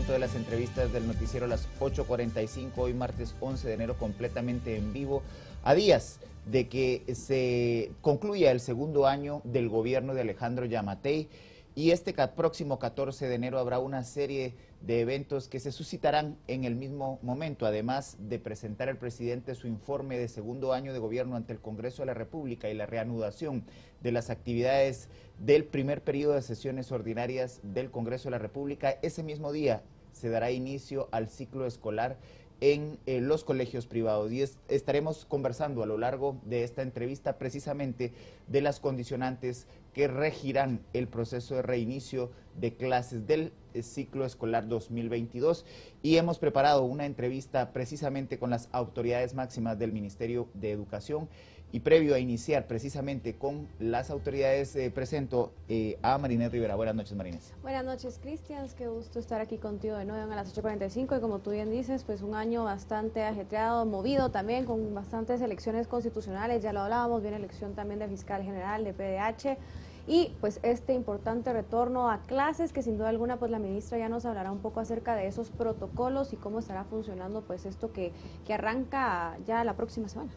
momento de las entrevistas del noticiero a las 8:45, hoy martes 11 de enero, completamente en vivo, a días de que se concluya el segundo año del gobierno de Alejandro Yamatei. Y este próximo 14 de enero habrá una serie de eventos que se suscitarán en el mismo momento, además de presentar el presidente su informe de segundo año de gobierno ante el Congreso de la República y la reanudación de las actividades del primer periodo de sesiones ordinarias del Congreso de la República. Ese mismo día se dará inicio al ciclo escolar en los colegios privados y estaremos conversando a lo largo de esta entrevista precisamente de las condicionantes que regirán el proceso de reinicio de clases del ciclo escolar 2022 y hemos preparado una entrevista precisamente con las autoridades máximas del Ministerio de Educación. Y previo a iniciar precisamente con las autoridades, presento a Marinés Rivera. Buenas noches, Marinés. Buenas noches, Cristian. Qué gusto estar aquí contigo de nuevo a las 8:45 y como tú bien dices, pues un año bastante ajetreado, movido también, con bastantes elecciones constitucionales, ya lo hablábamos, viene elección también de fiscal general, de PDH, y pues este importante retorno a clases que sin duda alguna pues la ministra ya nos hablará un poco acerca de esos protocolos y cómo estará funcionando pues esto que arranca ya la próxima semana.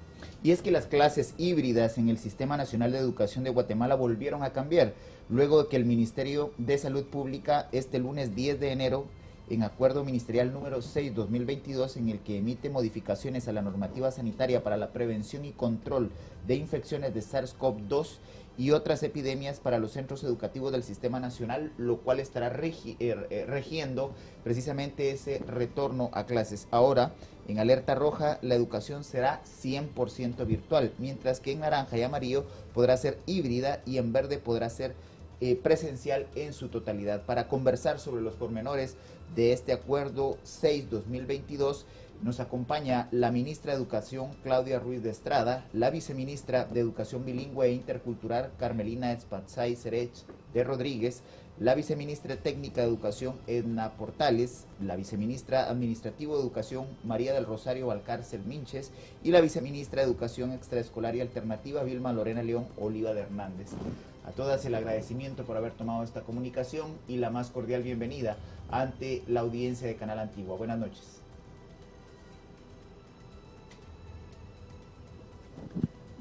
Y es que las clases híbridas en el Sistema Nacional de Educación de Guatemala volvieron a cambiar, luego de que el Ministerio de Salud Pública este lunes 10 de enero, en acuerdo ministerial número 6/2022, en el que emite modificaciones a la normativa sanitaria para la prevención y control de infecciones de SARS-CoV-2 y otras epidemias para los centros educativos del Sistema Nacional, lo cual estará regiendo precisamente ese retorno a clases. Ahora, en alerta roja, la educación será 100% virtual, mientras que en naranja y amarillo podrá ser híbrida y en verde podrá ser presencial en su totalidad. Para conversar sobre los pormenores de este acuerdo 6/2022, nos acompaña la ministra de Educación, Claudia Ruiz de Estrada, la viceministra de Educación Bilingüe e Intercultural, Carmelina Espatzay Serech de Rodríguez, la viceministra técnica de Educación, Edna Portales, la viceministra administrativo de Educación, María del Rosario Valcárcel Minches, y la viceministra de Educación Extraescolar y Alternativa, Vilma Lorena León Oliva de Hernández. A todas el agradecimiento por haber tomado esta comunicación y la más cordial bienvenida ante la audiencia de Canal Antigua. Buenas noches.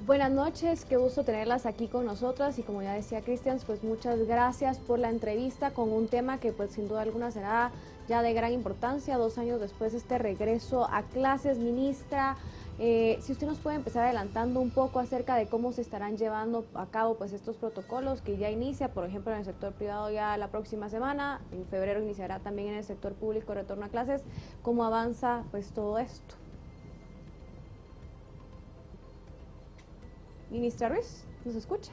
Buenas noches, qué gusto tenerlas aquí con nosotras y como ya decía Cristian, pues muchas gracias por la entrevista con un tema que pues sin duda alguna será ya de gran importancia, 2 años después de este regreso a clases. Ministra, si usted nos puede empezar adelantando un poco acerca de cómo se estarán llevando a cabo pues estos protocolos que ya inicia, por ejemplo, en el sector privado ya la próxima semana, en febrero iniciará también en el sector público retorno a clases, ¿cómo avanza pues todo esto? Ministra Ruiz, ¿nos escucha?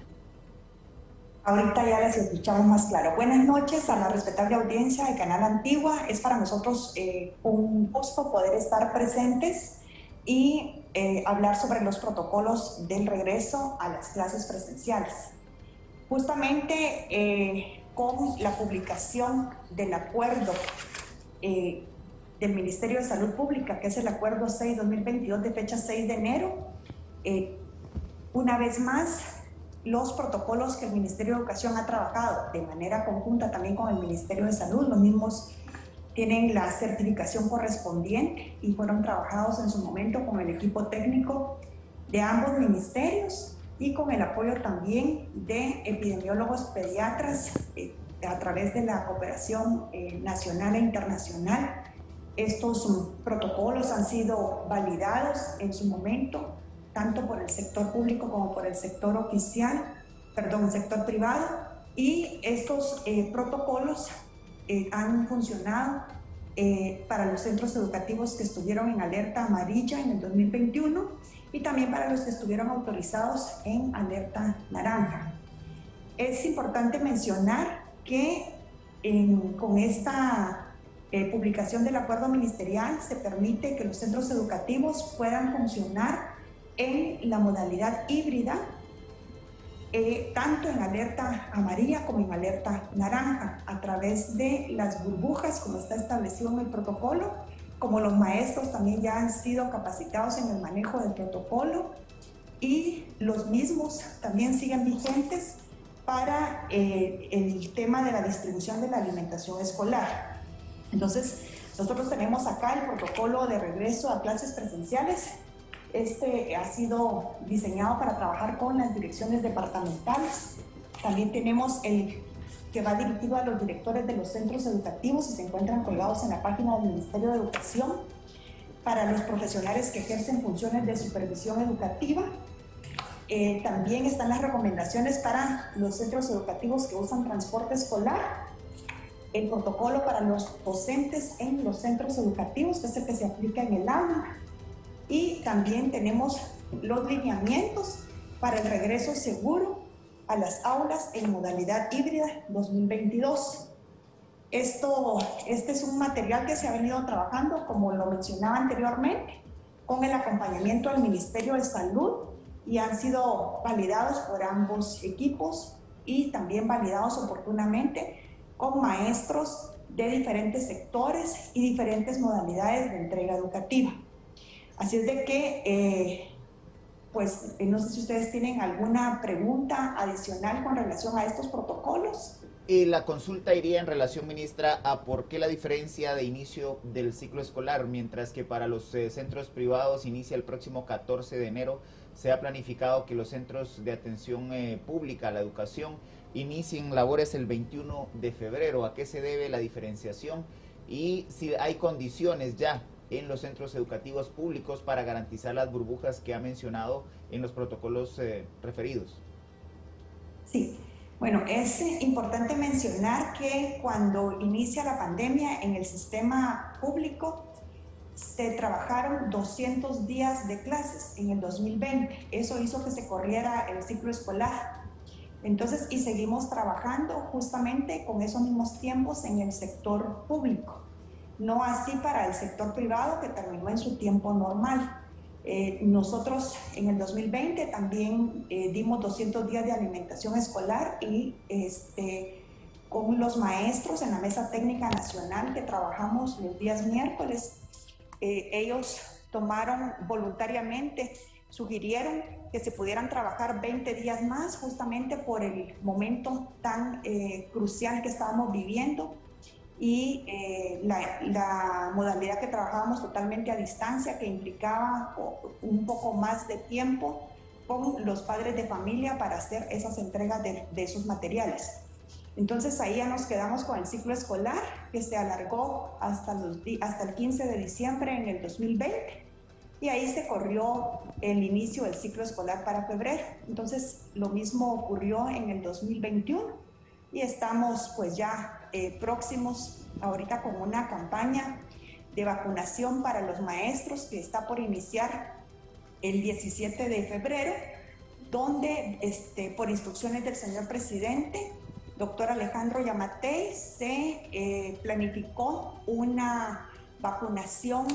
Ahorita ya les escuchamos más claro. Buenas noches a la respetable audiencia de Canal Antigua. Es para nosotros un gusto poder estar presentes y hablar sobre los protocolos del regreso a las clases presenciales. Justamente con la publicación del acuerdo del Ministerio de Salud Pública, que es el acuerdo 6/2022 de fecha 6 de enero, una vez más, los protocolos que el Ministerio de Educación ha trabajado de manera conjunta también con el Ministerio de Salud, los mismos tienen la certificación correspondiente y fueron trabajados en su momento con el equipo técnico de ambos ministerios y con el apoyo también de epidemiólogos pediatras a través de la cooperación nacional e internacional. Estos protocolos han sido validados en su momento tanto por el sector público como por el sector sector privado, y estos protocolos han funcionado para los centros educativos que estuvieron en alerta amarilla en el 2021 y también para los que estuvieron autorizados en alerta naranja. Es importante mencionar que con esta publicación del acuerdo ministerial se permite que los centros educativos puedan funcionar en la modalidad híbrida, tanto en alerta amarilla como en alerta naranja, a través de las burbujas, como está establecido en el protocolo, como los maestros también ya han sido capacitados en el manejo del protocolo y los mismos también siguen vigentes para el tema de la distribución de la alimentación escolar. Entonces, nosotros tenemos acá el protocolo de regreso a clases presenciales. Este ha sido diseñado para trabajar con las direcciones departamentales. También tenemos el que va dirigido a los directores de los centros educativos y se encuentran colgados en la página del Ministerio de Educación, para los profesionales que ejercen funciones de supervisión educativa. También están las recomendaciones para los centros educativos que usan transporte escolar, el protocolo para los docentes en los centros educativos, que es el que se aplica en el aula, y también tenemos los lineamientos para el regreso seguro a las aulas en modalidad híbrida 2022. Este es un material que se ha venido trabajando, como lo mencionaba anteriormente, con el acompañamiento del Ministerio de Salud, y han sido validados por ambos equipos y también validados oportunamente con maestros de diferentes sectores y diferentes modalidades de entrega educativa. Así es de que, pues, no sé si ustedes tienen alguna pregunta adicional con relación a estos protocolos. La consulta iría en relación, ministra, a por qué la diferencia de inicio del ciclo escolar, mientras que para los centros privados inicia el próximo 14 de enero, se ha planificado que los centros de atención pública a la educación inicien labores el 21 de febrero. ¿A qué se debe la diferenciación? Y si hay condiciones ya en los centros educativos públicos para garantizar las burbujas que ha mencionado en los protocolos referidos. Sí. Bueno, es importante mencionar que cuando inicia la pandemia en el sistema público se trabajaron 200 días de clases en el 2020. Eso hizo que se corriera el ciclo escolar. Entonces, y seguimos trabajando justamente con esos mismos tiempos en el sector público. No así para el sector privado, que terminó en su tiempo normal. Nosotros en el 2020 también dimos 200 días de alimentación escolar y con los maestros en la Mesa Técnica Nacional que trabajamos los días miércoles, ellos tomaron voluntariamente, sugirieron que se pudieran trabajar 20 días más justamente por el momento tan crucial que estábamos viviendo. Y la modalidad que trabajábamos totalmente a distancia, que implicaba un poco más de tiempo con los padres de familia para hacer esas entregas de esos materiales. Entonces ahí ya nos quedamos con el ciclo escolar, que se alargó hasta el 15 de diciembre en el 2020, y ahí se corrió el inicio del ciclo escolar para febrero. Entonces lo mismo ocurrió en el 2021 y estamos pues ya próximos ahorita con una campaña de vacunación para los maestros que está por iniciar el 17 de febrero, donde por instrucciones del señor presidente, doctor Alejandro Yamatei, se planificó una vacunación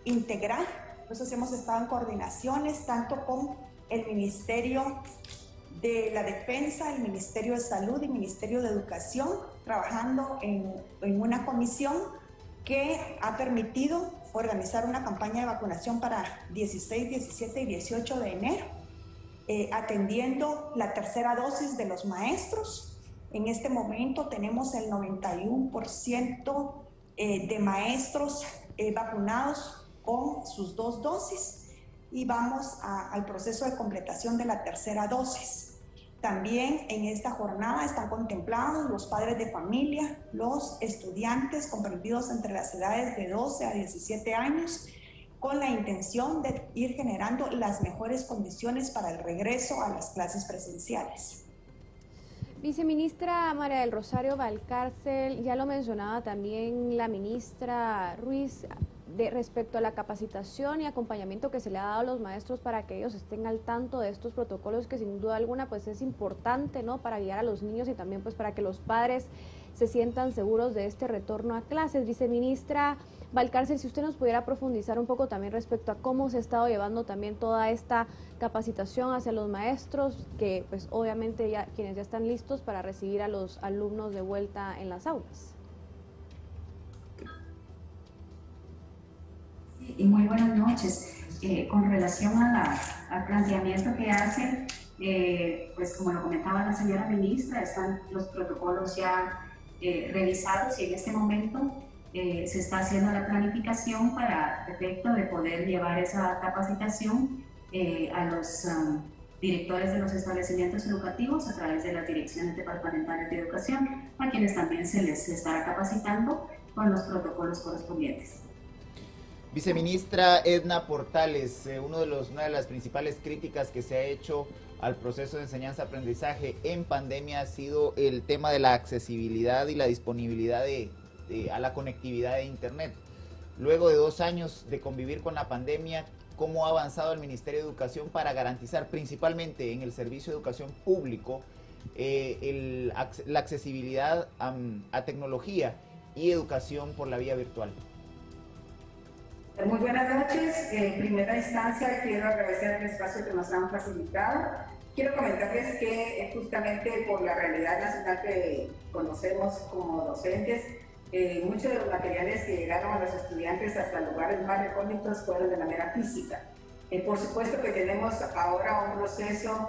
integral. Entonces hemos estado en coordinaciones tanto con el Ministerio de la Defensa, el Ministerio de Salud y el Ministerio de Educación, trabajando en una comisión que ha permitido organizar una campaña de vacunación para 16, 17 y 18 de enero, atendiendo la tercera dosis de los maestros. En este momento tenemos el 91% de maestros vacunados con sus 2 dosis y vamos al proceso de completación de la tercera dosis. También en esta jornada están contemplados los padres de familia, los estudiantes comprendidos entre las edades de 12 a 17 años, con la intención de ir generando las mejores condiciones para el regreso a las clases presenciales. Viceministra María del Rosario Valcárcel, ya lo mencionaba también la ministra Ruiz, respecto a la capacitación y acompañamiento que se le ha dado a los maestros para que ellos estén al tanto de estos protocolos, que sin duda alguna pues es importante, ¿no?, para guiar a los niños y también pues para que los padres se sientan seguros de este retorno a clases. Viceministra Valcárcel, si usted nos pudiera profundizar un poco también respecto a cómo se ha estado llevando también toda esta capacitación hacia los maestros, que pues obviamente ya quienes ya están listos para recibir a los alumnos de vuelta en las aulas. Y muy buenas noches. Con relación al planteamiento que hacen, pues como lo comentaba la señora ministra, están los protocolos ya revisados y en este momento se está haciendo la planificación para efecto de poder llevar esa capacitación a los directores de los establecimientos educativos a través de las direcciones departamentales de educación, a quienes también se les estará capacitando con los protocolos correspondientes. Viceministra Edna Portales, una de las principales críticas que se ha hecho al proceso de enseñanza-aprendizaje en pandemia ha sido el tema de la accesibilidad y la disponibilidad a la conectividad de Internet. Luego de 2 años de convivir con la pandemia, ¿cómo ha avanzado el Ministerio de Educación para garantizar, principalmente en el servicio de educación público, la accesibilidad a tecnología y educación por la vía virtual? Muy buenas noches. En primera instancia quiero agradecer el espacio que nos han facilitado. Quiero comentarles que justamente por la realidad nacional que conocemos como docentes, muchos de los materiales que llegaron a los estudiantes hasta lugares más recónditos fueron de manera física. Por supuesto que tenemos ahora un proceso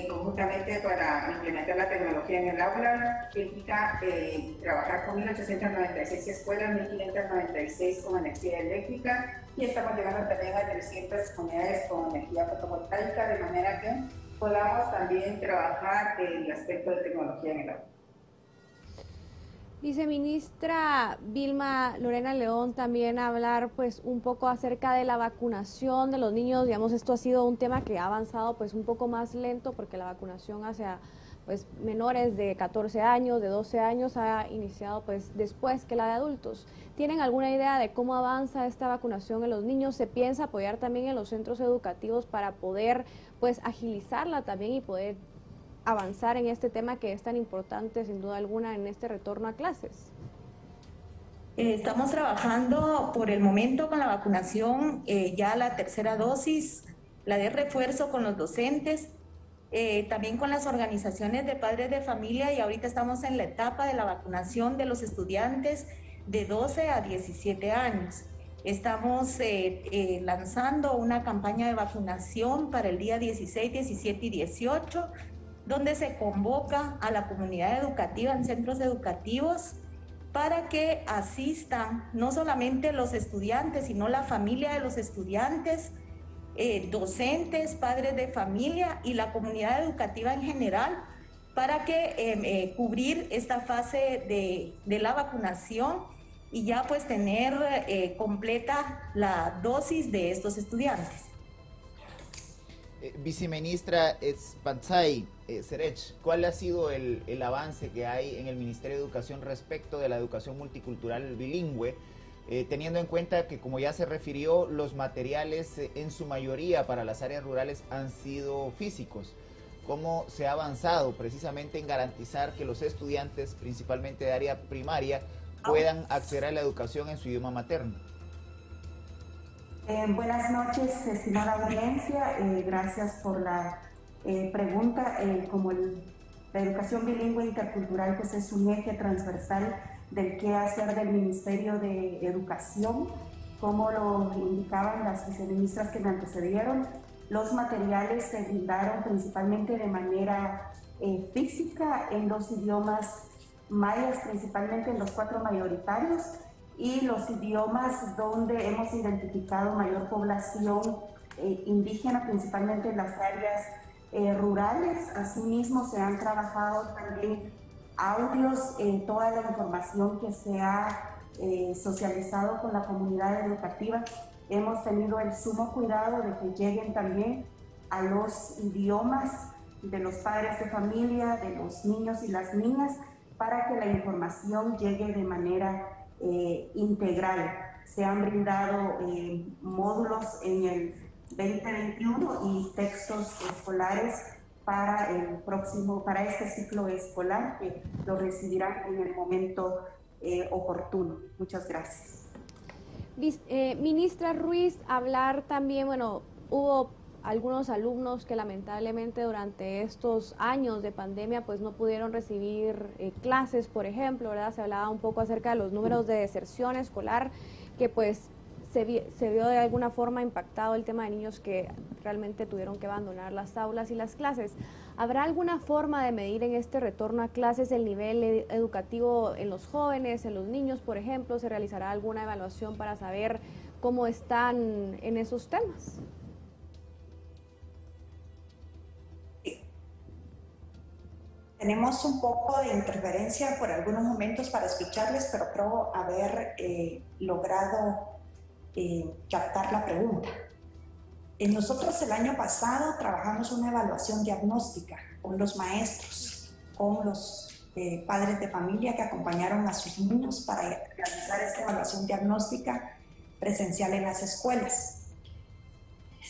conjuntamente para implementar la tecnología en el aula, que implica trabajar con 1.896 escuelas, 1.596 con energía eléctrica, y estamos llegando también a 300 comunidades con energía fotovoltaica, de manera que podamos también trabajar el aspecto de tecnología en el aula. Viceministra Vilma Lorena León, también hablar pues un poco acerca de la vacunación de los niños. Digamos, esto ha sido un tema que ha avanzado pues un poco más lento, porque la vacunación hacia pues menores de 14 años, de 12 años ha iniciado pues después que la de adultos. ¿Tienen alguna idea de cómo avanza esta vacunación en los niños? ¿Se piensa apoyar también en los centros educativos para poder pues agilizarla también y poder avanzar en este tema que es tan importante sin duda alguna en este retorno a clases? Estamos trabajando por el momento con la vacunación, ya la tercera dosis, la de refuerzo con los docentes, también con las organizaciones de padres de familia, y ahorita estamos en la etapa de la vacunación de los estudiantes de 12 a 17 años. Estamos lanzando una campaña de vacunación para el día 16, 17 y 18, donde se convoca a la comunidad educativa en centros educativos para que asistan no solamente los estudiantes, sino la familia de los estudiantes, docentes, padres de familia y la comunidad educativa en general, para que cubrir esta fase de la vacunación y ya pues tener completa la dosis de estos estudiantes. Viceministra Espantzay Serech, ¿cuál ha sido el avance que hay en el Ministerio de Educación respecto de la educación multicultural bilingüe, teniendo en cuenta que, como ya se refirió, los materiales en su mayoría para las áreas rurales han sido físicos? ¿Cómo se ha avanzado precisamente en garantizar que los estudiantes, principalmente de área primaria, puedan acceder a la educación en su idioma materno? Buenas noches, estimada audiencia. Gracias por la pregunta. Como la educación bilingüe intercultural pues es un eje transversal del quehacer del Ministerio de Educación, como lo indicaban las viceministras que me antecedieron, los materiales se brindaron principalmente de manera física en los idiomas mayas, principalmente en los 4 mayoritarios, y los idiomas donde hemos identificado mayor población indígena, principalmente en las áreas rurales. Asimismo, se han trabajado también audios, toda la información que se ha socializado con la comunidad educativa. Hemos tenido el sumo cuidado de que lleguen también a los idiomas de los padres de familia, de los niños y las niñas, para que la información llegue de manera integral. Se han brindado módulos en el 2021 y textos escolares para este ciclo escolar, que lo recibirán en el momento oportuno. Muchas gracias. Ministra Ruiz, hablar también, bueno, hubo algunos alumnos que lamentablemente durante estos años de pandemia pues no pudieron recibir clases, por ejemplo, ¿verdad? Se hablaba un poco acerca de los números de deserción escolar, que pues se vio de alguna forma impactado el tema de niños que realmente tuvieron que abandonar las aulas y las clases. ¿Habrá alguna forma de medir en este retorno a clases el nivel educativo en los jóvenes, en los niños, por ejemplo? ¿Se realizará alguna evaluación para saber cómo están en esos temas? Tenemos un poco de interferencia por algunos momentos para escucharles, pero creo haber logrado captar la pregunta. Nosotros el año pasado trabajamos una evaluación diagnóstica con los maestros, con los padres de familia que acompañaron a sus niños para realizar esta evaluación diagnóstica presencial en las escuelas.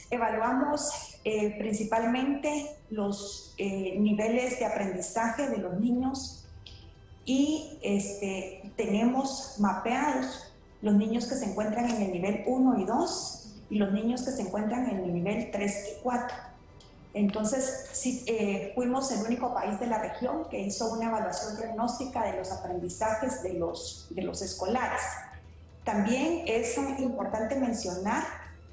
Evaluamos principalmente los niveles de aprendizaje de los niños y tenemos mapeados los niños que se encuentran en el nivel 1 y 2 y los niños que se encuentran en el nivel 3 y 4. Entonces, sí, fuimos el único país de la región que hizo una evaluación diagnóstica de los aprendizajes de los escolares. También es importante mencionar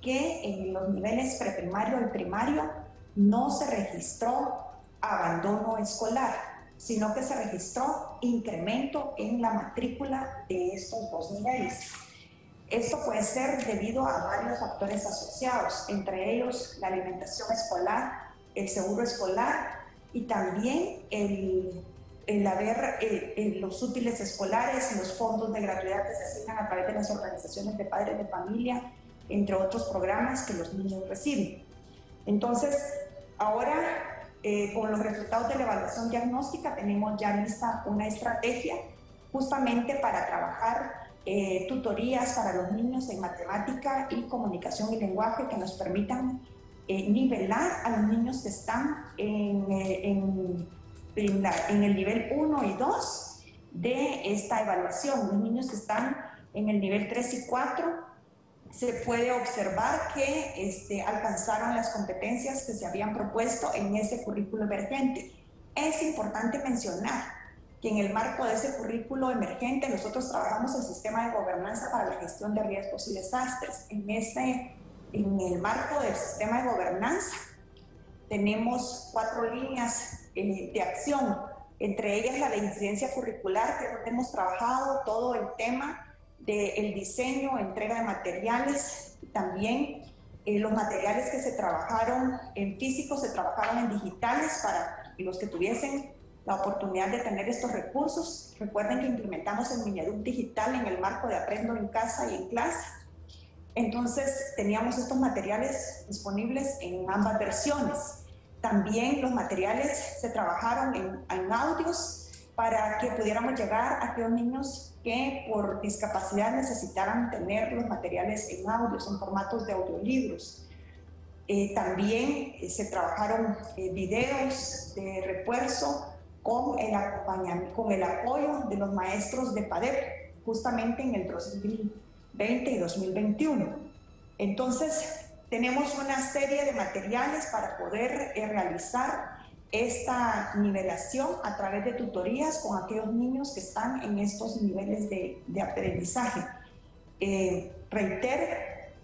que en los niveles preprimario y primario no se registró abandono escolar, sino que se registró incremento en la matrícula de estos dos niveles. Esto puede ser debido a varios factores asociados, entre ellos la alimentación escolar, el seguro escolar y también el haber los útiles escolares y los fondos de gratuidad que se asignan a través de las organizaciones de padres de familia, entre otros programas que los niños reciben. Entonces, ahora con los resultados de la evaluación diagnóstica tenemos ya lista una estrategia justamente para trabajar tutorías para los niños en matemática y comunicación y lenguaje que nos permitan nivelar a los niños que están en el nivel 1 y 2 de esta evaluación. Los niños que están en el nivel 3 y 4 se puede observar que alcanzaron las competencias que se habían propuesto en ese currículo emergente. Es importante mencionar que en el marco de ese currículo emergente nosotros trabajamos el sistema de gobernanza para la gestión de riesgos y desastres. En el marco del sistema de gobernanza tenemos 4 líneas de acción, entre ellas la de incidencia curricular, que es donde hemos trabajado todo el tema del diseño, entrega de materiales, también los materiales que se trabajaron en físico se trabajaron en digitales para los que tuviesen la oportunidad de tener estos recursos. Recuerden que implementamos el Mineduc digital en el marco de Aprendo en Casa y en Clase. Entonces teníamos estos materiales disponibles en ambas versiones. También los materiales se trabajaron en audios para que pudiéramos llegar a aquellos niños que por discapacidad necesitaran tener los materiales en audios, en formatos de audiolibros. También se trabajaron videos de refuerzo con el apoyo de los maestros de PADEP, justamente en el 2020 y 2021. Entonces, tenemos una serie de materiales para poder realizar esta nivelación a través de tutorías con aquellos niños que están en estos niveles de aprendizaje. Reitero,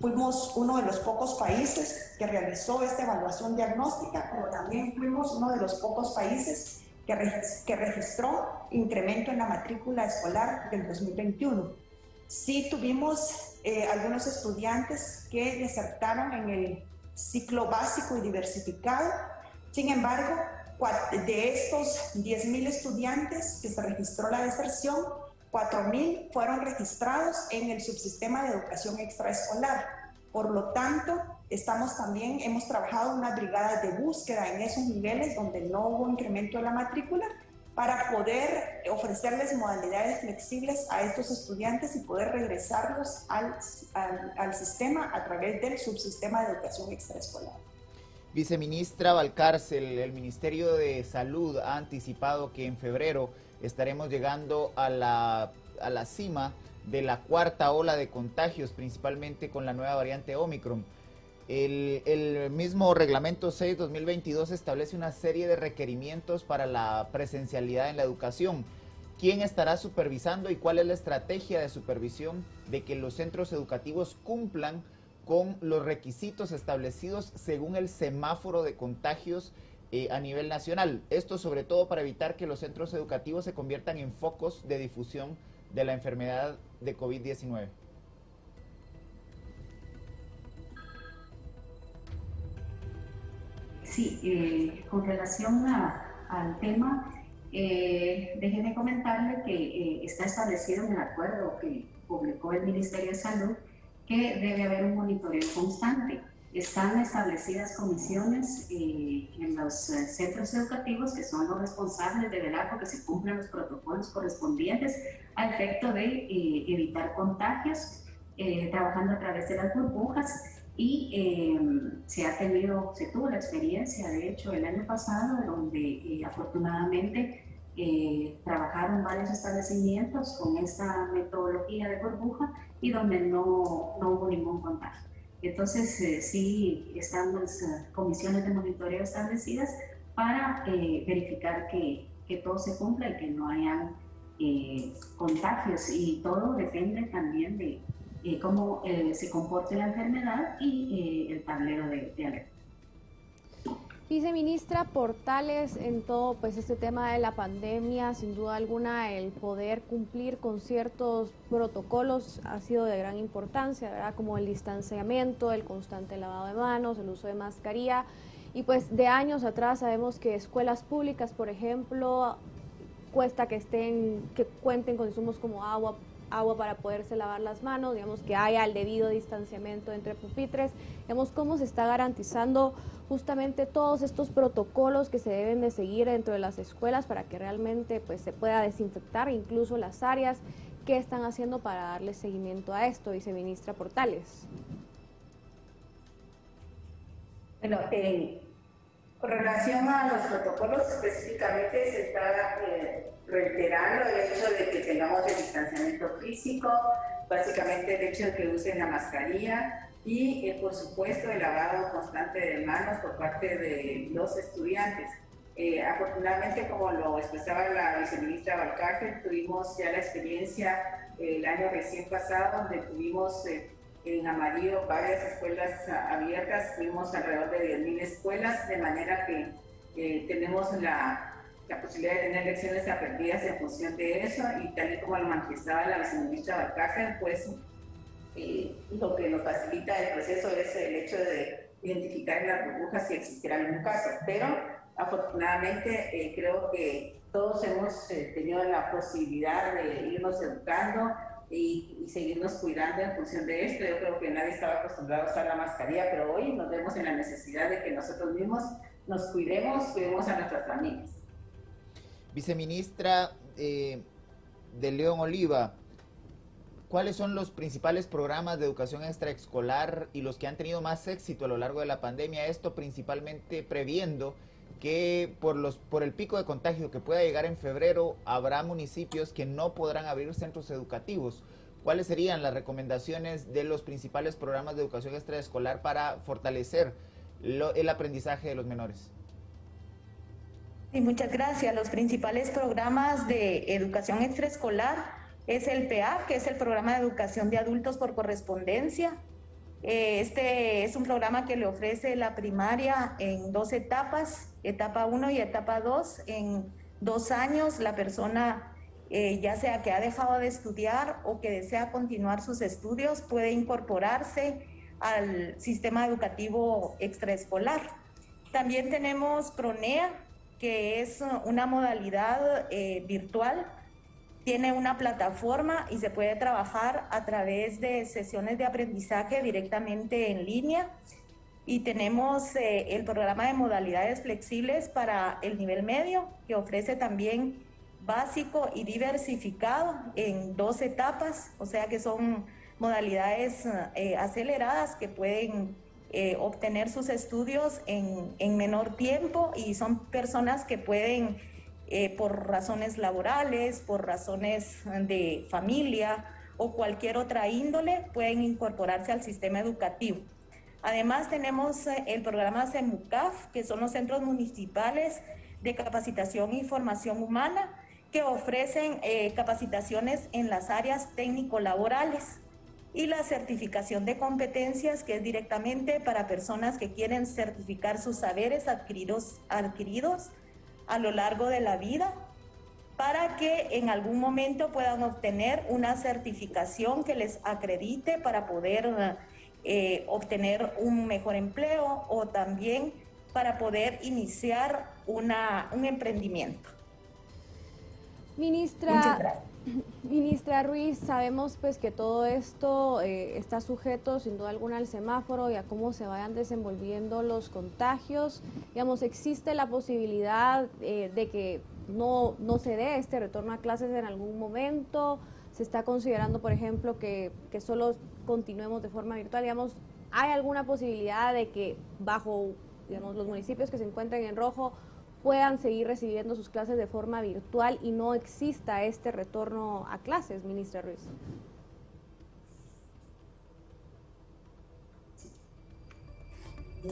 fuimos uno de los pocos países que realizó esta evaluación diagnóstica, pero también fuimos uno de los pocos países que registró incremento en la matrícula escolar del 2021. Sí tuvimos algunos estudiantes que desertaron en el ciclo básico y diversificado. Sin embargo, de estos 10.000 estudiantes que se registró la deserción, 4.000 fueron registrados en el subsistema de educación extraescolar. Por lo tanto, hemos trabajado unas brigadas de búsqueda en esos niveles donde no hubo incremento de la matrícula para poder ofrecerles modalidades flexibles a estos estudiantes y poder regresarlos al sistema a través del subsistema de educación extraescolar. Viceministra Valcárcel, el Ministerio de Salud ha anticipado que en febrero estaremos llegando a la cima de la 4ª ola de contagios, principalmente con la nueva variante Omicron. El mismo Reglamento 6/2022 establece una serie de requerimientos para la presencialidad en la educación. ¿Quién estará supervisando y cuál es la estrategia de supervisión de que los centros educativos cumplan con los requisitos establecidos según el semáforo de contagios a nivel nacional. Esto sobre todo para evitar que los centros educativos se conviertan en focos de difusión de la enfermedad de COVID-19. Sí, con relación al tema, déjeme comentarle que está establecido en el acuerdo que publicó el Ministerio de Salud que debe haber un monitoreo constante. Están establecidas comisiones en los centros educativos que son los responsables de velar porque se cumplan los protocolos correspondientes a efecto de evitar contagios, trabajando a través de las burbujas. Y se tuvo la experiencia, de hecho, el año pasado, donde afortunadamente trabajaron varios establecimientos con esta metodología de burbuja y donde no hubo ningún contagio. Entonces, sí están las comisiones de monitoreo establecidas para verificar que todo se cumpla y que no hayan contagios, y todo depende también de cómo se comporte la enfermedad y el tablero de alerta. Viceministra, Portales, en todo pues este tema de la pandemia, sin duda alguna el poder cumplir con ciertos protocolos ha sido de gran importancia, ¿verdad? Como el distanciamiento, el constante lavado de manos, el uso de mascarilla, y pues de años atrás sabemos que escuelas públicas, por ejemplo, cuesta que cuenten con insumos como agua para poderse lavar las manos, digamos que haya el debido distanciamiento entre pupitres, digamos cómo se está garantizando justamente todos estos protocolos que se deben de seguir dentro de las escuelas para que realmente pues se pueda desinfectar incluso las áreas. ¿Qué están haciendo para darle seguimiento a esto, viceministra Portales? Bueno, con relación a los protocolos específicamente se está reiterando el hecho de que tengamos el distanciamiento físico, básicamente el hecho de que usen la mascarilla y por supuesto el lavado constante de manos por parte de los estudiantes. Afortunadamente, como lo expresaba la viceministra Valcárcel, tuvimos ya la experiencia el año recién pasado donde tuvimos en amarillo varias escuelas abiertas, tuvimos alrededor de 10.000 escuelas, de manera que tenemos la posibilidad de tener lecciones aprendidas en función de eso, y tal y como lo manifestaba la viceministra Valcárcel, pues lo que nos facilita el proceso es el hecho de identificar en las burbujas si existiera algún caso, pero afortunadamente creo que todos hemos tenido la posibilidad de irnos educando y seguirnos cuidando en función de esto. Yo creo que nadie estaba acostumbrado a usar la mascarilla, pero hoy nos vemos en la necesidad de que nosotros mismos nos cuidemos a nuestras familias. Viceministra de León Oliva, ¿cuáles son los principales programas de educación extraescolar y los que han tenido más éxito a lo largo de la pandemia? Esto principalmente previendo que por el pico de contagio que pueda llegar en febrero, habrá municipios que no podrán abrir centros educativos. ¿Cuáles serían las recomendaciones de los principales programas de educación extraescolar para fortalecer el aprendizaje de los menores? Sí, muchas gracias. Los principales programas de educación extraescolar es el PEA, que es el Programa de Educación de Adultos por Correspondencia. Este es un programa que le ofrece la primaria en 2 etapas, etapa 1 y etapa 2. En 2 años la persona, ya sea que ha dejado de estudiar o que desea continuar sus estudios, puede incorporarse al sistema educativo extraescolar. También tenemos PRONEA, que es una modalidad virtual. Tiene una plataforma y se puede trabajar a través de sesiones de aprendizaje directamente en línea. Y tenemos el programa de modalidades flexibles para el nivel medio, que ofrece también básico y diversificado en 2 etapas, o sea que son modalidades aceleradas que pueden obtener sus estudios en menor tiempo, y son personas que pueden por razones laborales, por razones de familia o cualquier otra índole, pueden incorporarse al sistema educativo. Además tenemos el programa CEMUCAF, que son los Centros Municipales de Capacitación y Formación Humana, que ofrecen capacitaciones en las áreas técnico-laborales. y la certificación de competencias, que es directamente para personas que quieren certificar sus saberes adquiridos a lo largo de la vida, para que en algún momento puedan obtener una certificación que les acredite para poder obtener un mejor empleo o también para poder iniciar un emprendimiento. Ministra Ruiz, sabemos pues que todo esto está sujeto sin duda alguna al semáforo y a cómo se vayan desenvolviendo los contagios. Digamos, ¿existe la posibilidad de que no se dé este retorno a clases en algún momento? ¿Se está considerando, por ejemplo, que solo continuemos de forma virtual? Digamos, ¿hay alguna posibilidad de que bajo, digamos, los municipios que se encuentren en rojo puedan seguir recibiendo sus clases de forma virtual y no exista este retorno a clases, ministra Ruiz?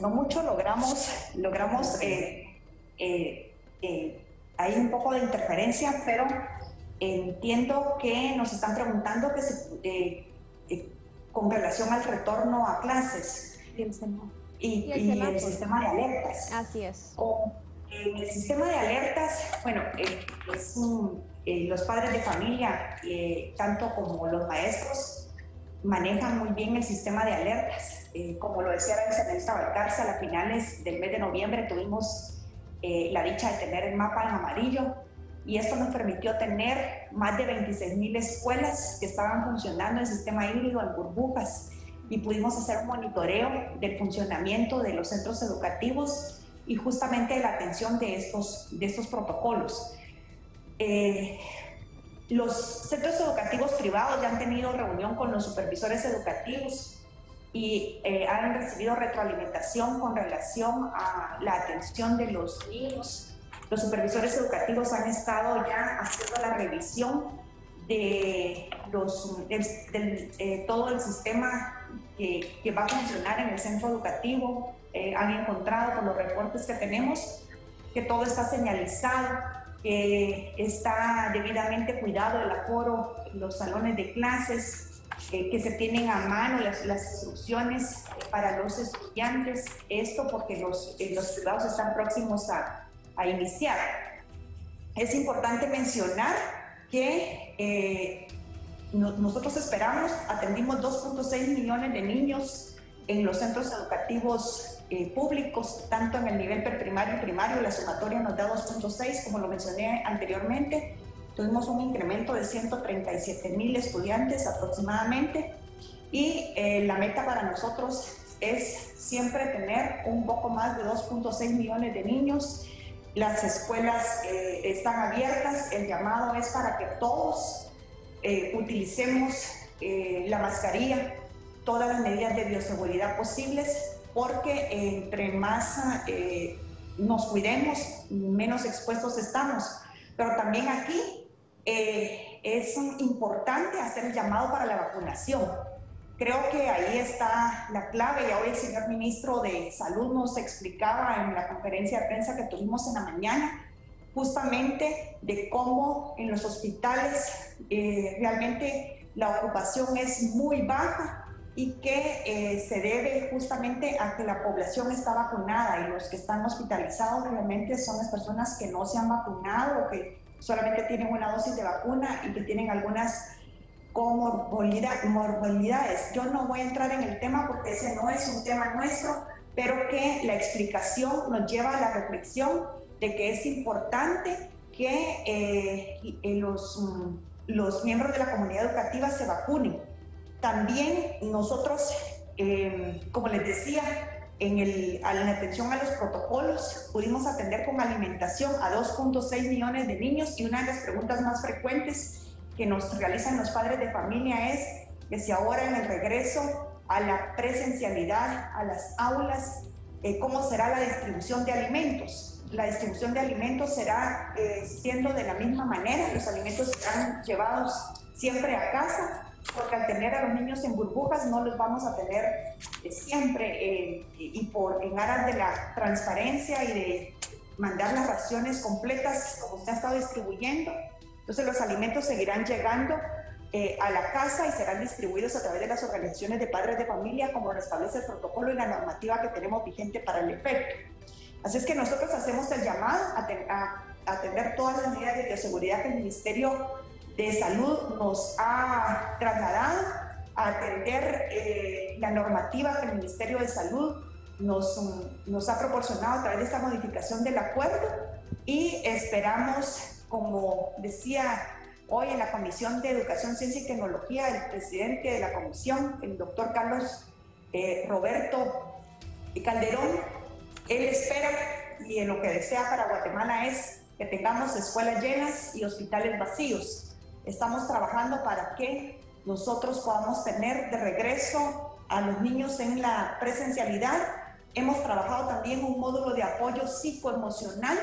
No mucho logramos hay un poco de interferencia, pero entiendo que nos están preguntando con relación al retorno a clases y el sistema de alertas. Así es. En el sistema de alertas, bueno, los padres de familia, tanto como los maestros, manejan muy bien el sistema de alertas. Como lo decía la excelencia Valcárcel, a finales del mes de noviembre tuvimos la dicha de tener el mapa en amarillo, y esto nos permitió tener más de 26,000 escuelas que estaban funcionando en sistema híbrido, en burbujas, y pudimos hacer un monitoreo del funcionamiento de los centros educativos y justamente la atención de estos protocolos. Los centros educativos privados ya han tenido reunión con los supervisores educativos y han recibido retroalimentación con relación a la atención de los niños. Los supervisores educativos han estado ya haciendo la revisión de todo el sistema que va a funcionar en el centro educativo. Han encontrado por los reportes que tenemos que todo está señalizado, que está debidamente cuidado el aforo, los salones de clases, que se tienen a mano las instrucciones para los estudiantes, esto porque los privados están próximos a iniciar. Es importante mencionar que nosotros atendimos 2.6 millones de niños en los centros educativos públicos, tanto en el nivel preprimario y primario. La sumatoria nos da 2.6, como lo mencioné anteriormente. Tuvimos un incremento de 137,000 estudiantes aproximadamente, y la meta para nosotros es siempre tener un poco más de 2.6 millones de niños. Las escuelas están abiertas, el llamado es para que todos utilicemos la mascarilla, todas las medidas de bioseguridad posibles, porque entre más nos cuidemos, menos expuestos estamos. Pero también aquí es importante hacer el llamado para la vacunación. Creo que ahí está la clave, y hoy el señor ministro de Salud nos explicaba en la conferencia de prensa que tuvimos en la mañana, justamente de cómo en los hospitales realmente la ocupación es muy baja, y que se debe justamente a que la población está vacunada, y los que están hospitalizados realmente son las personas que no se han vacunado o que solamente tienen una dosis de vacuna y que tienen algunas morbilidades. Yo no voy a entrar en el tema porque ese no es un tema nuestro, pero que la explicación nos lleva a la reflexión de que es importante que los miembros de la comunidad educativa se vacunen. También nosotros, como les decía, en la atención a los protocolos, pudimos atender con alimentación a 2.6 millones de niños, y una de las preguntas más frecuentes que nos realizan los padres de familia es que si ahora en el regreso a la presencialidad, a las aulas, ¿cómo será la distribución de alimentos? La distribución de alimentos será siendo de la misma manera, los alimentos serán llevados siempre a casa, porque al tener a los niños en burbujas no los vamos a tener siempre, y en aras de la transparencia y de mandar las raciones completas como se ha estado distribuyendo, entonces los alimentos seguirán llegando a la casa y serán distribuidos a través de las organizaciones de padres de familia, como lo establece el protocolo y la normativa que tenemos vigente para el efecto. Así es que nosotros hacemos el llamado a atender todas las medidas de bioseguridad que el Ministerio de Salud nos ha trasladado, a atender la normativa que el Ministerio de Salud nos ha proporcionado a través de esta modificación del acuerdo, y esperamos, como decía hoy en la Comisión de Educación, Ciencia y Tecnología, el presidente de la comisión, el doctor Carlos Roberto Calderón, él espera y en lo que desea para Guatemala es que tengamos escuelas llenas y hospitales vacíos. Estamos trabajando para que nosotros podamos tener de regreso a los niños en la presencialidad. Hemos trabajado también un módulo de apoyo psicoemocional,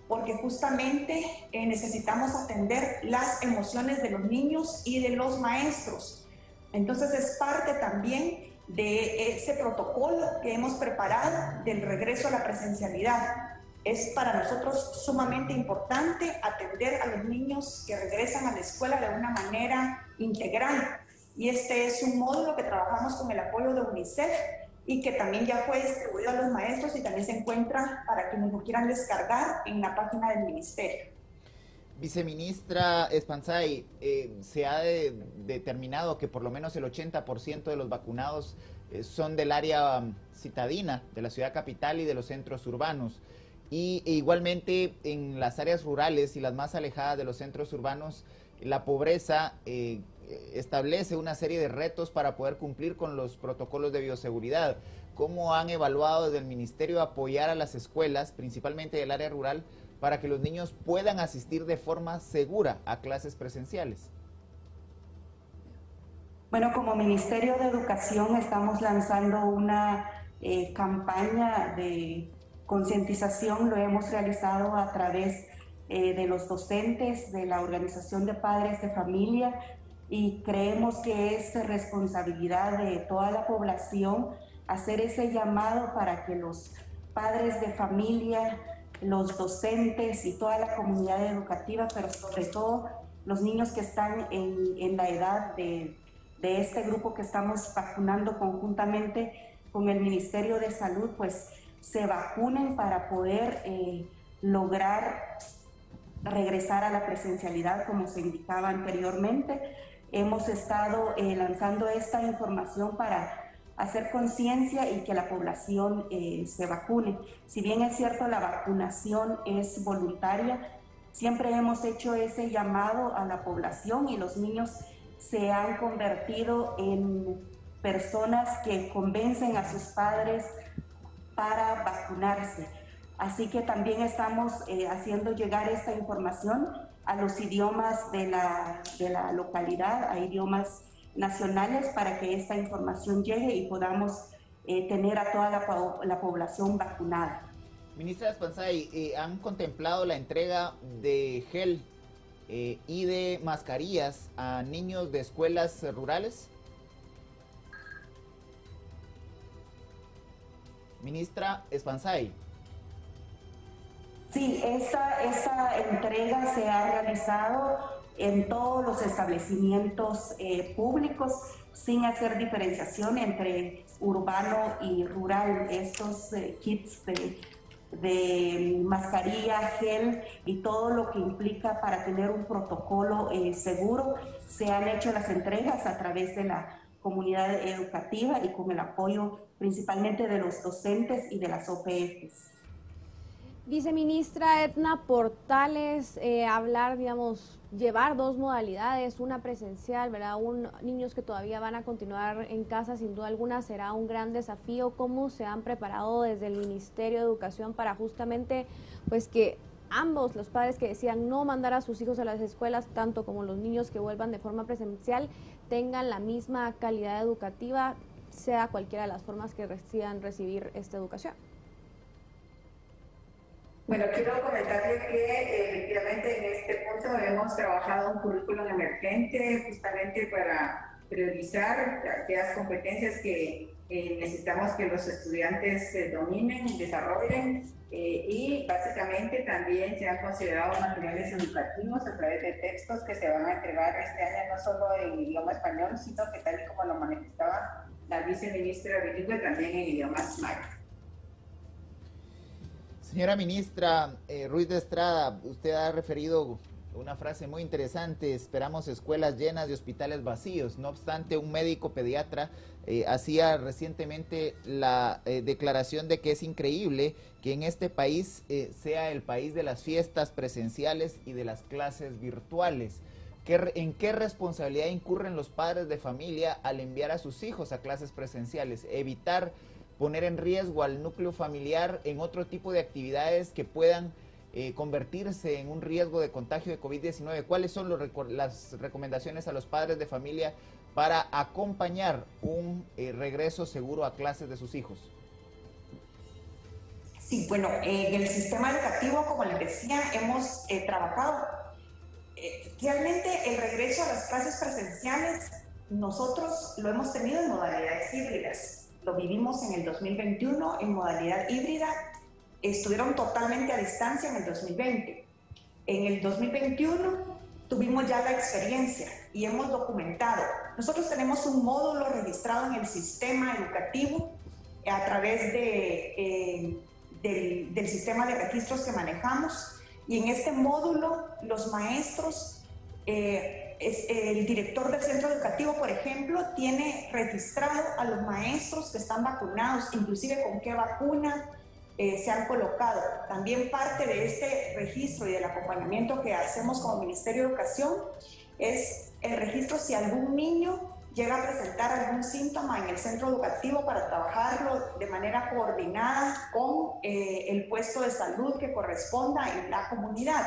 porque justamente necesitamos atender las emociones de los niños y de los maestros. Entonces es parte también de ese protocolo que hemos preparado del regreso a la presencialidad. Es para nosotros sumamente importante atender a los niños que regresan a la escuela de una manera integral. Y este es un módulo que trabajamos con el apoyo de UNICEF y que también ya fue distribuido a los maestros y también se encuentra para quienes lo quieran descargar en la página del Ministerio. Viceministra Espanzay, se ha determinado que por lo menos el 80% de los vacunados son del área citadina, de la ciudad capital y de los centros urbanos. E igualmente en las áreas rurales y las más alejadas de los centros urbanos, la pobreza establece una serie de retos para poder cumplir con los protocolos de bioseguridad. ¿Cómo han evaluado desde el Ministerio apoyar a las escuelas, principalmente del área rural, para que los niños puedan asistir de forma segura a clases presenciales? Bueno, como Ministerio de Educación estamos lanzando una campaña de concientización. Lo hemos realizado a través de los docentes, de la Organización de Padres de Familia, y creemos que es responsabilidad de toda la población hacer ese llamado para que los padres de familia, los docentes y toda la comunidad educativa, pero sobre todo los niños que están en la edad de este grupo que estamos vacunando conjuntamente con el Ministerio de Salud, pues se vacunen para poder lograr regresar a la presencialidad como se indicaba anteriormente. Hemos estado lanzando esta información para hacer conciencia y que la población se vacune. Si bien es cierto, la vacunación es voluntaria, siempre hemos hecho ese llamado a la población y los niños se han convertido en personas que convencen a sus padres para vacunarse. Así que también estamos haciendo llegar esta información a los idiomas de la localidad, a idiomas nacionales, para que esta información llegue y podamos tener a toda la población vacunada. Ministra Espanzay, ¿han contemplado la entrega de gel y de mascarillas a niños de escuelas rurales? Ministra Espanzay. Sí, esta entrega se ha realizado en todos los establecimientos públicos sin hacer diferenciación entre urbano y rural. Estos kits de mascarilla, gel y todo lo que implica para tener un protocolo seguro, se han hecho las entregas a través de la comunidad educativa y con el apoyo principalmente de los docentes y de las OPFs. Viceministra Edna Portales, hablar, digamos, llevar dos modalidades, una presencial, ¿verdad? Niños que todavía van a continuar en casa, sin duda alguna será un gran desafío. ¿Cómo se han preparado desde el Ministerio de Educación para justamente, pues, que ambos, los padres que decían no mandar a sus hijos a las escuelas, tanto como los niños que vuelvan de forma presencial, tengan la misma calidad educativa, sea cualquiera de las formas que decidan recibir esta educación? Bueno, quiero comentarle que efectivamente en este punto hemos trabajado un currículum emergente justamente para priorizar aquellas competencias que necesitamos que los estudiantes dominen y desarrollen, y básicamente también se han considerado materiales educativos a través de textos que se van a entregar este año no solo en idioma español, sino que tal y como lo manifestaba la viceministra bilingüe, también en idiomas mayas. Señora ministra Ruiz de Estrada, usted ha referido una frase muy interesante: esperamos escuelas llenas y hospitales vacíos. No obstante, un médico pediatra hacía recientemente la declaración de que es increíble que en este país sea el país de las fiestas presenciales y de las clases virtuales. ¿En qué responsabilidad incurren los padres de familia al enviar a sus hijos a clases presenciales? Evitar poner en riesgo al núcleo familiar en otro tipo de actividades que puedan convertirse en un riesgo de contagio de COVID-19. ¿Cuáles son las recomendaciones a los padres de familia para acompañar un regreso seguro a clases de sus hijos? Sí, bueno, en el sistema educativo, como les decía, hemos trabajado. Realmente el regreso a las clases presenciales, nosotros lo hemos tenido en modalidades híbridas. Lo vivimos en el 2021 en modalidad híbrida. Estuvieron totalmente a distancia en el 2020. En el 2021 tuvimos ya la experiencia y hemos documentado. Nosotros tenemos un módulo registrado en el sistema educativo a través del sistema de registros que manejamos, y en este módulo los maestros, el director del centro educativo, por ejemplo, tiene registrado a los maestros que están vacunados, inclusive con qué vacuna se han colocado. También parte de este registro y del acompañamiento que hacemos como Ministerio de Educación es el registro si algún niño llega a presentar algún síntoma en el centro educativo, para trabajarlo de manera coordinada con el puesto de salud que corresponda en la comunidad,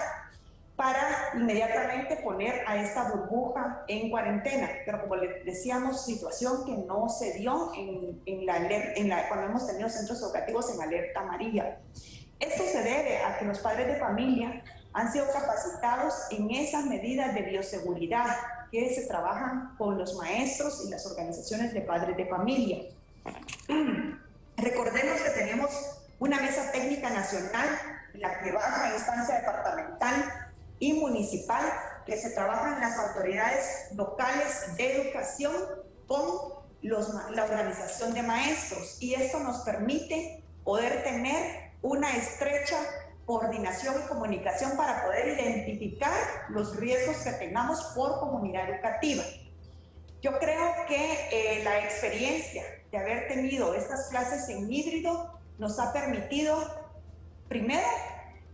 para inmediatamente poner a esta burbuja en cuarentena. Pero como les decíamos, situación que no se dio cuando hemos tenido centros educativos en alerta amarilla. Esto se debe a que los padres de familia han sido capacitados en esas medidas de bioseguridad que se trabajan con los maestros y las organizaciones de padres de familia. Recordemos que tenemos una mesa técnica nacional, la que baja a instancia departamental y municipal, que se trabajan en las autoridades locales de educación con la organización de maestros, y esto nos permite poder tener una estrecha coordinación y comunicación para poder identificar los riesgos que tengamos por comunidad educativa. Yo creo que la experiencia de haber tenido estas clases en híbrido nos ha permitido, primero,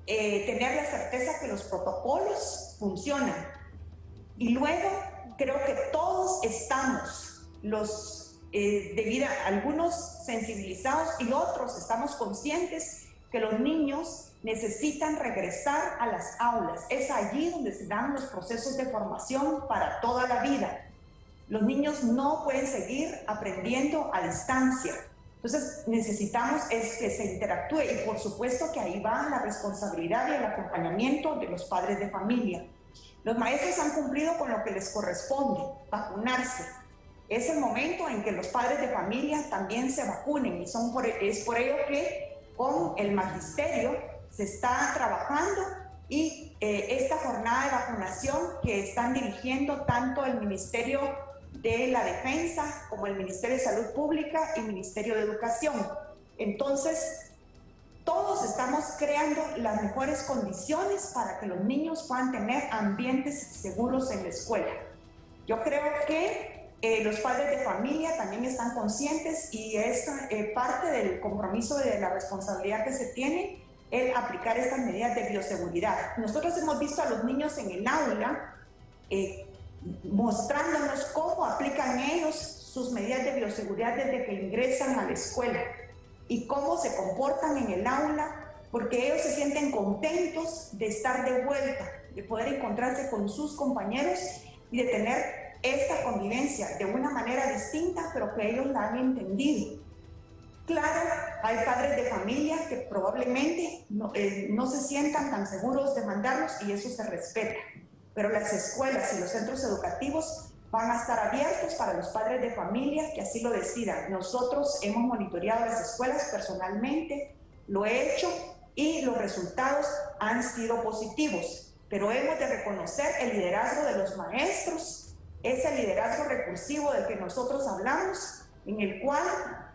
tener la certeza que los protocolos funcionan, y luego creo que todos estamos, algunos sensibilizados y otros estamos conscientes que los niños necesitan regresar a las aulas. Es allí donde se dan los procesos de formación para toda la vida. Los niños no pueden seguir aprendiendo a distancia. Entonces necesitamos que se interactúe, y por supuesto que ahí va la responsabilidad y el acompañamiento de los padres de familia. Los maestros han cumplido con lo que les corresponde, vacunarse. Es el momento en que los padres de familia también se vacunen, y es por ello que con el magisterio se está trabajando, y esta jornada de vacunación que están dirigiendo tanto el Ministerio de la Defensa como el Ministerio de Salud Pública y el Ministerio de Educación. Entonces, todos estamos creando las mejores condiciones para que los niños puedan tener ambientes seguros en la escuela. Yo creo que los padres de familia también están conscientes, y es parte del compromiso de la responsabilidad que se tiene el aplicar estas medidas de bioseguridad. Nosotros hemos visto a los niños en el aula mostrándonos cómo aplican ellos sus medidas de bioseguridad desde que ingresan a la escuela, y cómo se comportan en el aula, porque ellos se sienten contentos de estar de vuelta, de poder encontrarse con sus compañeros y de tener esta convivencia de una manera distinta, pero que ellos la han entendido. Claro, hay padres de familia que probablemente no se sientan tan seguros de mandarlos, y eso se respeta. Pero las escuelas y los centros educativos van a estar abiertos para los padres de familia que así lo decidan. Nosotros hemos monitoreado las escuelas personalmente, lo he hecho y los resultados han sido positivos, pero hemos de reconocer el liderazgo de los maestros, ese liderazgo recursivo del que nosotros hablamos, en el cual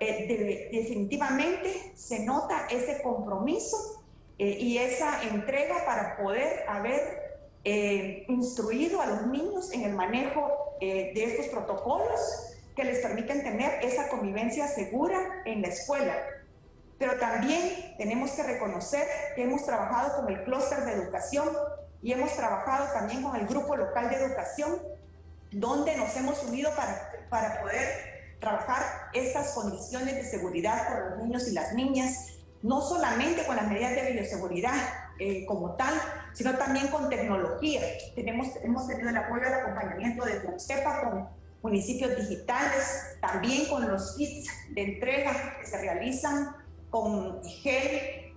definitivamente se nota ese compromiso y esa entrega para poder haber instruido a los niños en el manejo de estos protocolos que les permiten tener esa convivencia segura en la escuela. Pero también tenemos que reconocer que hemos trabajado con el clúster de educación y hemos trabajado también con el grupo local de educación, donde nos hemos unido para poder trabajar estas condiciones de seguridad por los niños y las niñas, no solamente con las medidas de bioseguridad como tal, sino también con tecnología. Hemos tenido el apoyo del acompañamiento de CONCEPA con municipios digitales, también con los kits de entrega que se realizan con gel,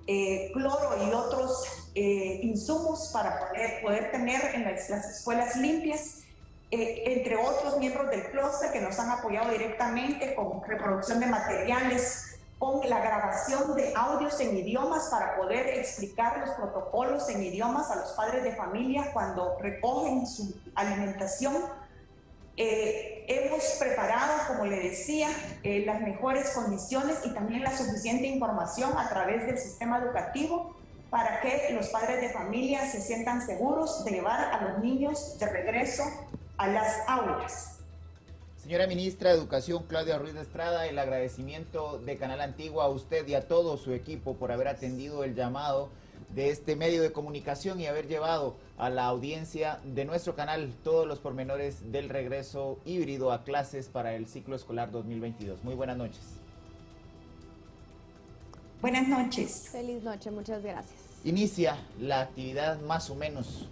cloro y otros insumos para poder tener en las escuelas limpias. Entre otros miembros del clúster que nos han apoyado directamente con reproducción de materiales, con la grabación de audios en idiomas para poder explicar los protocolos en idiomas a los padres de familia cuando recogen su alimentación. Hemos preparado, como le decía, las mejores condiciones y también la suficiente información a través del sistema educativo para que los padres de familia se sientan seguros de llevar a los niños de regreso a las aulas. Señora Ministra de Educación, Claudia Ruiz de Estrada, el agradecimiento de Canal Antigua a usted y a todo su equipo por haber atendido el llamado de este medio de comunicación y haber llevado a la audiencia de nuestro canal todos los pormenores del regreso híbrido a clases para el ciclo escolar 2022. Muy buenas noches. Buenas noches. Feliz noche, muchas gracias. Inicia la actividad más o menos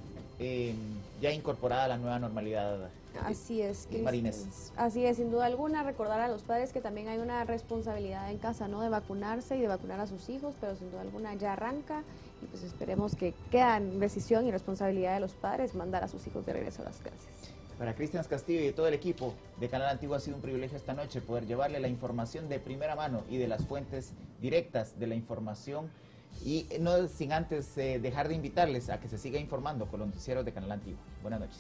ya incorporada a la nueva normalidad. Así es, Marinés. Así es, sin duda alguna, recordar a los padres que también hay una responsabilidad en casa, ¿no? De vacunarse y de vacunar a sus hijos, pero sin duda alguna ya arranca y pues esperemos que queda en decisión y responsabilidad de los padres mandar a sus hijos de regreso a las clases. Para Cristian Castillo y todo el equipo de Canal Antigua ha sido un privilegio esta noche poder llevarle la información de primera mano y de las fuentes directas de la información. Y no sin antes dejar de invitarles a que se siga informando con los noticieros de Canal Antigua. Buenas noches.